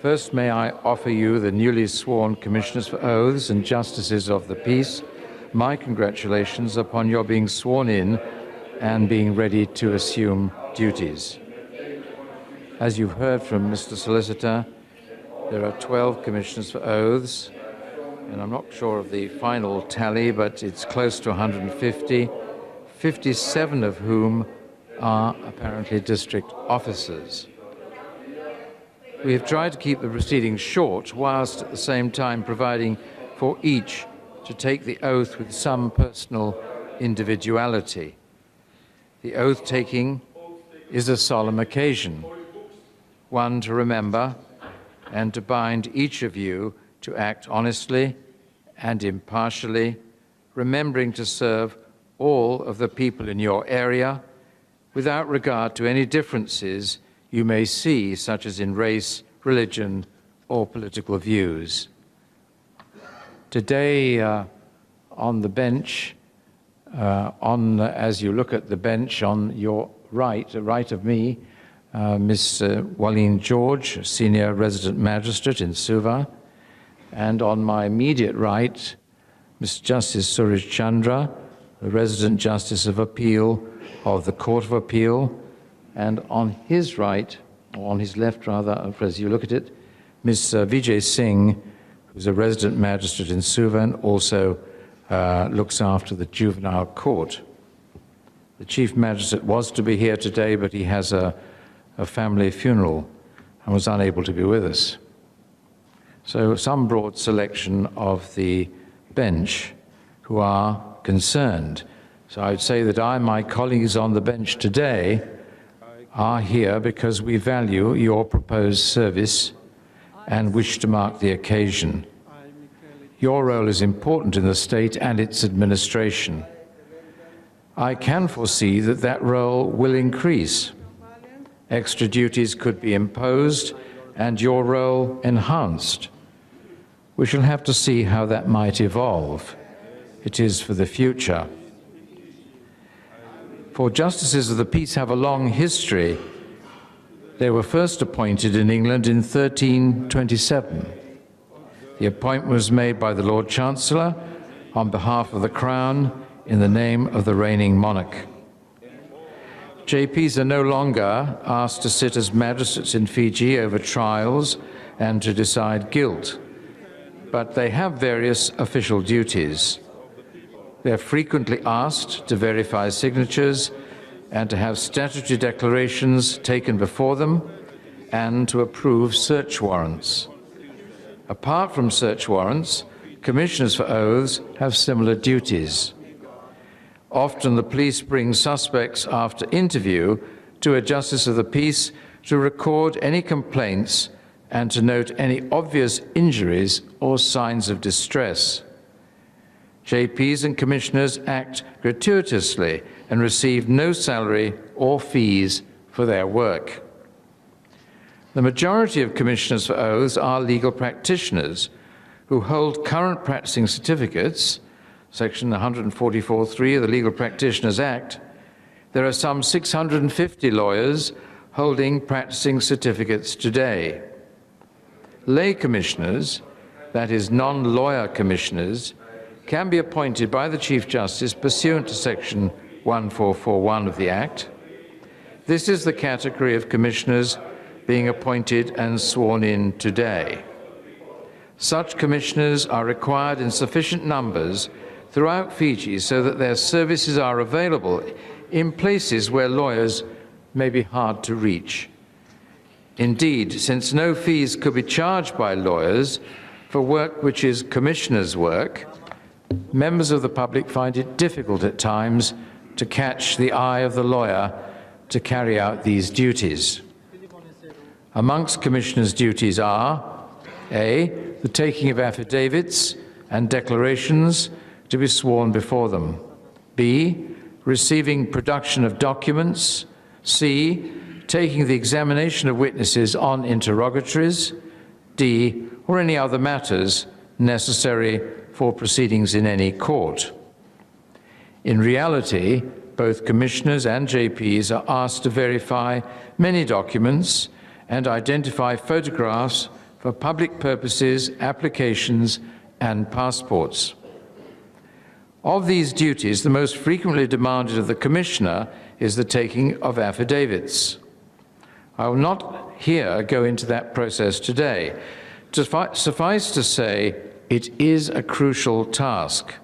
First, may I offer you, the newly sworn Commissioners for Oaths and Justices of the Peace, my congratulations upon your being sworn in and being ready to assume duties. As you've heard from Mr. Solicitor, there are 12 Commissioners for Oaths, and I'm not sure of the final tally, but it's close to 150, 57 of whom are apparently district officers. We have tried to keep the proceedings short, whilst at the same time providing for each to take the oath with some personal individuality. The oath-taking is a solemn occasion, one to remember and to bind each of you to act honestly and impartially, remembering to serve all of the people in your area without regard to any differences you may see, such as in race, religion, or political views. Today, on the bench, as you look at the bench on your right of me, Ms. Walleen George, Senior Resident Magistrate in Suva, and on my immediate right, Mr. Justice Suraj Chandra, the Resident Justice of Appeal of the Court of Appeal, and on his right, or on his left rather, as you look at it, Ms. Vijay Singh, who's a Resident Magistrate in Suva and also looks after the Juvenile Court. The Chief Magistrate was to be here today, but he has a family funeral and was unable to be with us. So some broad selection of the bench who are concerned. So I would say that I and my colleagues on the bench today are here because we value your proposed service and wish to mark the occasion. Your role is important in the state and its administration. I can foresee that that role will increase. Extra duties could be imposed and your role enhanced. We shall have to see how that might evolve. It is for the future. For justices of the peace have a long history. They were first appointed in England in 1327. The appointment was made by the Lord Chancellor on behalf of the Crown in the name of the reigning monarch. JPs are no longer asked to sit as magistrates in Fiji over trials and to decide guilt, but they have various official duties. They are frequently asked to verify signatures and to have statutory declarations taken before them and to approve search warrants. Apart from search warrants, Commissioners for Oaths have similar duties. Often the police bring suspects after interview to a Justice of the Peace to record any complaints and to note any obvious injuries or signs of distress. JPs and Commissioners act gratuitously and receive no salary or fees for their work. The majority of Commissioners for Oaths are legal practitioners who hold current practicing certificates, Section 144(3) of the Legal Practitioners Act. There are some 650 lawyers holding practicing certificates today. Lay commissioners, that is non-lawyer commissioners, can be appointed by the Chief Justice pursuant to Section 1441 of the Act. This is the category of commissioners being appointed and sworn in today. Such commissioners are required in sufficient numbers throughout Fiji so that their services are available in places where lawyers may be hard to reach. Indeed, since no fees could be charged by lawyers for work which is commissioners' work, members of the public find it difficult at times to catch the eye of the lawyer to carry out these duties. Amongst commissioners' duties are A, the taking of affidavits and declarations to be sworn before them. B, receiving production of documents. C, taking the examination of witnesses on interrogatories. D, or any other matters necessary for proceedings in any court. In reality, both commissioners and JPs are asked to verify many documents and identify photographs for public purposes, applications, and passports. Of these duties, the most frequently demanded of the Commissioner is the taking of affidavits. I will not here go into that process today. Suffice to say, it is a crucial task,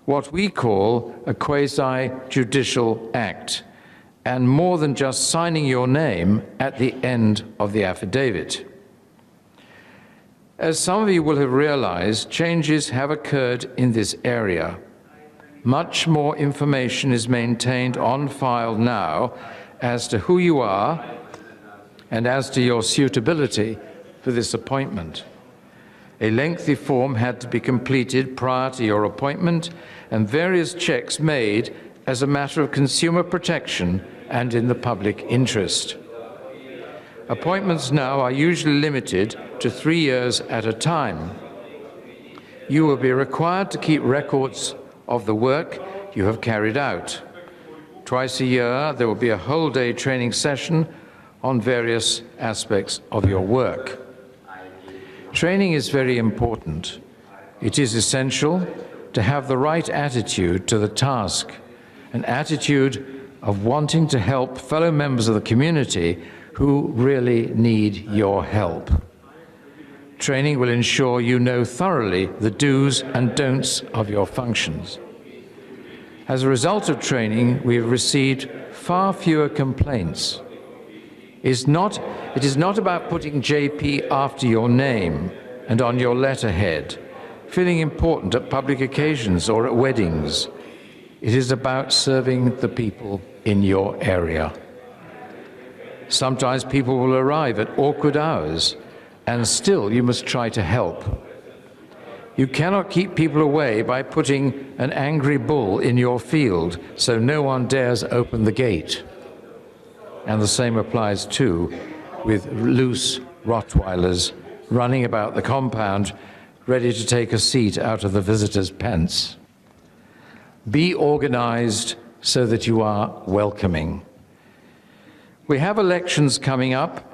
what we call a quasi-judicial act, and more than just signing your name at the end of the affidavit. As some of you will have realized, changes have occurred in this area. Much more information is maintained on file now as to who you are and as to your suitability for this appointment. A lengthy form had to be completed prior to your appointment and various checks made as a matter of consumer protection and in the public interest. Appointments now are usually limited to 3 years at a time. You will be required to keep records of the work you have carried out. Twice a year, there will be a whole-day training session on various aspects of your work. Training is very important. It is essential to have the right attitude to the task, an attitude of wanting to help fellow members of the community who really need your help. Training will ensure you know thoroughly the do's and don'ts of your functions. As a result of training, we have received far fewer complaints. It is not about putting JP after your name and on your letterhead, feeling important at public occasions or at weddings. It is about serving the people in your area. Sometimes people will arrive at awkward hours, and still you must try to help. You cannot keep people away by putting an angry bull in your field so no one dares open the gate. And the same applies too with loose Rottweilers running about the compound, ready to take a seat out of the visitor's pants. Be organized so that you are welcoming. We have elections coming up.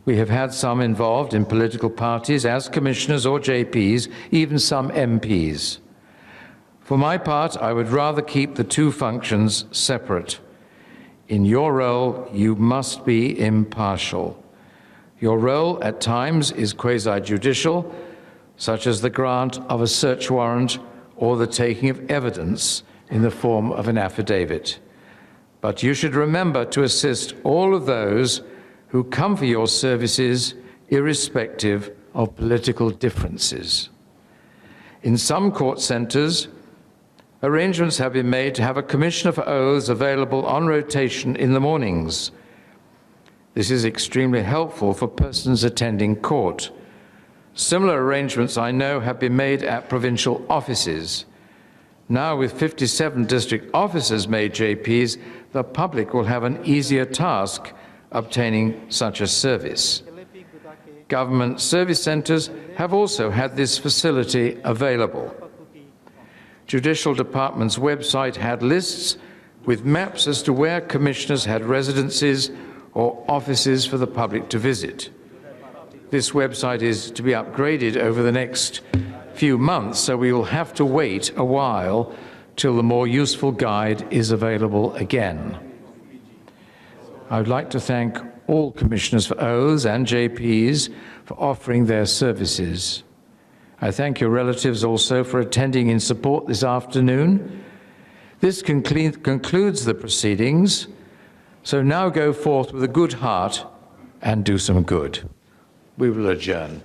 We have had some involved in political parties as commissioners or JPs, even some MPs. For my part, I would rather keep the two functions separate. In your role, you must be impartial. Your role at times is quasi-judicial, such as the grant of a search warrant or the taking of evidence in the form of an affidavit. But you should remember to assist all of those who come for your services, irrespective of political differences. In some court centres, arrangements have been made to have a Commissioner for Oaths available on rotation in the mornings. This is extremely helpful for persons attending court. Similar arrangements, I know, have been made at provincial offices. Now, with 57 district officers made JPs, the public will have an easier task obtaining such a service. Government service centres have also had this facility available. Judicial Department's website had lists with maps as to where commissioners had residences or offices for the public to visit. This website is to be upgraded over the next few months, so we will have to wait a while till the more useful guide is available again. I would like to thank all Commissioners for Oaths and JPs for offering their services. I thank your relatives also for attending in support this afternoon. This concludes the proceedings, so now go forth with a good heart and do some good. We will adjourn.